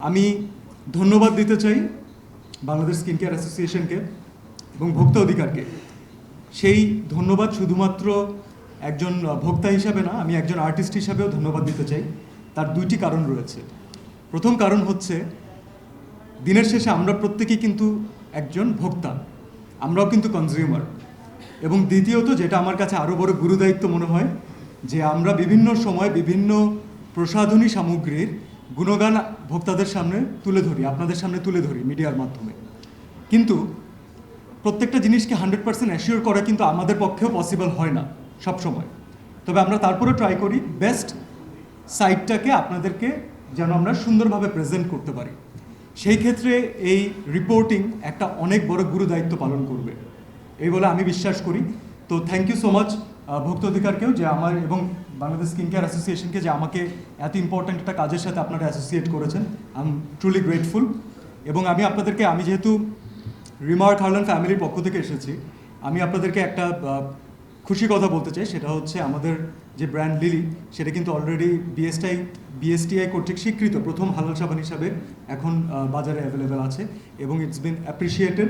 আমি ধন্যবাদ দিতে চাই বাংলাদেশ স্কিন কেয়ার অ্যাসোসিয়েশনকে এবং ভোক্তা অধিকারকে। সেই ধন্যবাদ শুধুমাত্র একজন ভোক্তা হিসাবে না, আমি একজন আর্টিস্ট হিসাবেও ধন্যবাদ দিতে চাই। তার দুইটি কারণ রয়েছে। প্রথম কারণ হচ্ছে, দিনের শেষে আমরা প্রত্যেকেই কিন্তু একজন ভোক্তা, আমরাও কিন্তু কনজিউমার। এবং দ্বিতীয়ত, যেটা আমার কাছে আরও বড় গুরুদায়িত্ব মনে হয়, যে আমরা বিভিন্ন সময় বিভিন্ন প্রসাধনী সামগ্রীর গুণগান ভোক্তাদের সামনে তুলে ধরি, আপনাদের সামনে তুলে ধরি মিডিয়ার মাধ্যমে। কিন্তু প্রত্যেকটা জিনিসকে 100% অ্যাসিওর করা কিন্তু আমাদের পক্ষেও পসিবল হয় না সব সময়। তবে আমরা তারপরে ট্রাই করি বেস্ট সাইটটাকে আপনাদেরকে যেন আমরা সুন্দরভাবে প্রেজেন্ট করতে পারি। সেই ক্ষেত্রে এই রিপোর্টিং একটা অনেক বড় গুরুদায়িত্ব পালন করবে এই বলে আমি বিশ্বাস করি। তো থ্যাংক ইউ সো মাচ ভোক্তা অধিকারকেও, যে আমার এবং বাংলাদেশ স্কিন কেয়ার অ্যাসোসিয়েশনকে, যে আমাকে এত ইম্পর্ট্যান্ট একটা কাজের সাথে আপনারা অ্যাসোসিয়েট করেছেন। I am truly grateful. এবং আমি যেহেতু রিমার্ক হারল্যান্ড ফ্যামিলির পক্ষ থেকে এসেছি, আমি আপনাদেরকে একটা খুশি কথা বলতে চাই। সেটা হচ্ছে, আমাদের যে ব্র্যান্ড লিলি, সেটা কিন্তু অলরেডি বিএসটিআই কর্তৃক স্বীকৃত প্রথম হালাল সাবান হিসাবে এখন বাজারে অ্যাভেলেবেল আছে এবং ইটস বিন অ্যাপ্রিসিয়েটেড।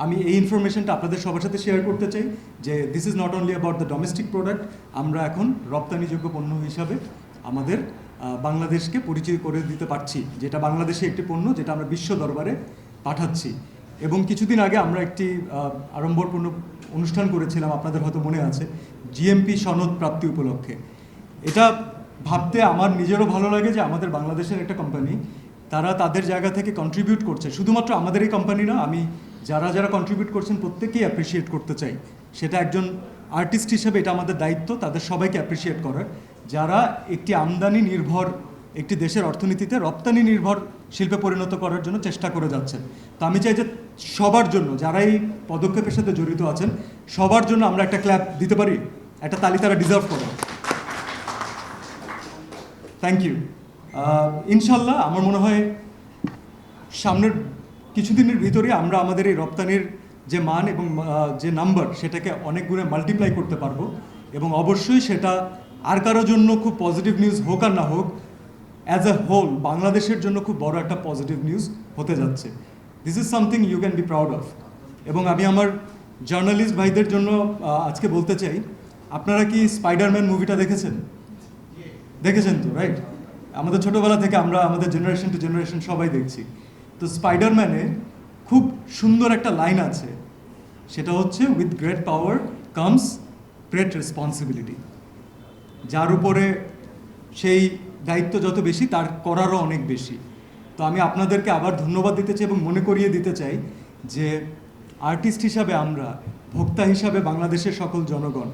আমি এই ইনফরমেশনটা আপনাদের সবার সাথে শেয়ার করতে চাই যে this is not only about the domestic product. আমরা এখন রপ্তানিযোগ্য পণ্য হিসাবে আমাদের বাংলাদেশকে পরিচয় করে দিতে পারছি, যেটা বাংলাদেশে একটি পণ্য যেটা আমরা বিশ্ব দরবারে পাঠাচ্ছি। এবং কিছুদিন আগে আমরা একটি আড়ম্বরপূর্ণ অনুষ্ঠান করেছিলাম, আপনাদের হয়তো মনে আছে, জিএমপি সনদ প্রাপ্তি উপলক্ষে। এটা ভাবতে আমার নিজেরও ভালো লাগে যে আমাদের বাংলাদেশের একটা কোম্পানি, তারা তাদের জায়গা থেকে কন্ট্রিবিউট করছে। শুধুমাত্র আমাদের এই কোম্পানি না, আমি যারা কন্ট্রিবিউট করছেন প্রত্যেকেই অ্যাপ্রিসিয়েট করতে চাই। সেটা একজন আর্টিস্ট হিসেবে এটা আমাদের দায়িত্ব তাদের সবাইকে অ্যাপ্রিসিয়েট করার, যারা একটি আমদানি নির্ভর একটি দেশের অর্থনীতিতে রপ্তানি নির্ভর শিল্পে পরিণত করার জন্য চেষ্টা করে যাচ্ছেন। তো আমি চাই যে সবার জন্য, যারা এই পদক্ষেপের সাথে জড়িত আছেন, সবার জন্য আমরা একটা ক্ল্যাপ দিতে পারি, একটা তালি তারা ডিজার্ভ করে। Thank you. ইনশাল্লাহ আমার মনে হয় সামনের কিছুদিনের ভিতরে আমরা আমাদের এই রপ্তানির যে মান এবং যে নাম্বার, সেটাকে অনেক গুণে মাল্টিপ্লাই করতে পারবো। এবং অবশ্যই সেটা আর কারোর জন্য খুব পজিটিভ নিউজ হোক আর না হোক, অ্যাজ এ হোল বাংলাদেশের জন্য খুব বড় একটা পজিটিভ নিউজ হতে যাচ্ছে। This is something you can be proud of. এবং আমি আমার জার্নালিস্ট ভাইদের জন্য আজকে বলতে চাই, আপনারা কি স্পাইডারম্যান মুভিটা দেখেছেন তো, রাইট? আমাদের ছোটোবেলা থেকে আমরা আমাদের জেনারেশন টু জেনারেশন সবাই দেখছি। তো স্পাইডারম্যানে খুব সুন্দর একটা লাইন আছে, সেটা হচ্ছে, with great power comes great responsibility. যার উপরে সেই দায়িত্ব যত বেশি, তার করারও অনেক বেশি। তো আমি আপনাদেরকে আবার ধন্যবাদ দিতে চাই এবং মনে করিয়ে দিতে চাই যে আর্টিস্ট হিসাবে আমরা, ভোক্তা হিসাবে বাংলাদেশের সকল জনগণ,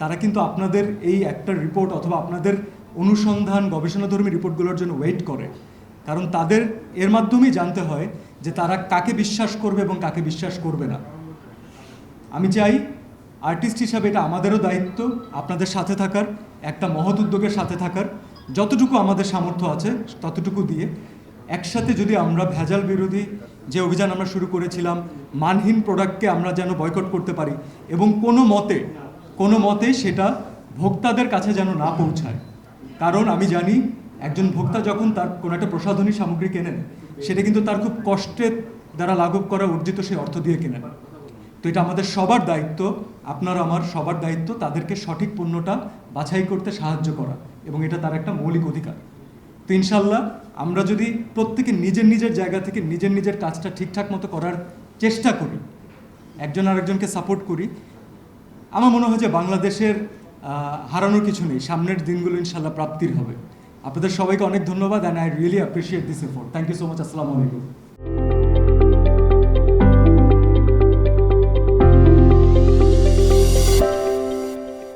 তারা কিন্তু আপনাদের এই একটা রিপোর্ট অথবা আপনাদের অনুসন্ধান গবেষণাধর্মী রিপোর্টগুলোর জন্য ওয়েট করে। কারণ তাদের এর মাধ্যমেই জানতে হয় যে তারা কাকে বিশ্বাস করবে এবং কাকে বিশ্বাস করবে না। আমি চাই আর্টিস্ট হিসাবে এটা আমাদেরও দায়িত্ব আপনাদের সাথে থাকার, একটা মহৎ উদ্যোগের সাথে থাকার, যতটুকু আমাদের সামর্থ্য আছে ততটুকু দিয়ে একসাথে যদি আমরা ভেজাল বিরোধী যে অভিযান আমরা শুরু করেছিলাম, মানহীন প্রোডাক্টকে আমরা যেন বয়কট করতে পারি এবং কোনো মতে সেটা ভোক্তাদের কাছে যেন না পৌঁছায়। কারণ আমি জানি একজন ভোক্তা যখন তার কোনো একটা প্রসাধনী সামগ্রী কেনেন, সেটা কিন্তু তার খুব কষ্টের দ্বারা লাঘব করা অর্জিত সেই অর্থ দিয়ে কেনেন। তো এটা আমাদের সবার দায়িত্ব, আপনার আমার সবার দায়িত্ব তাদেরকে সঠিক পণ্যটা বাছাই করতে সাহায্য করা, এবং এটা তার একটা মৌলিক অধিকার। তো ইনশাল্লাহ আমরা যদি প্রত্যেকে নিজের জায়গা থেকে নিজের কাজটা ঠিকঠাক মতো করার চেষ্টা করি, একজন আরেকজনকে সাপোর্ট করি, আমার মনে হয় যে বাংলাদেশের হারানোর কিছু নেই, সামনের দিনগুলো ইনশাল্লাহ প্রাপ্তির হবে। আপনাদের সবাইকে অনেক ধন্যবাদ, and I really appreciate this effort. Thank you so much. আসসালামু আলাইকুম।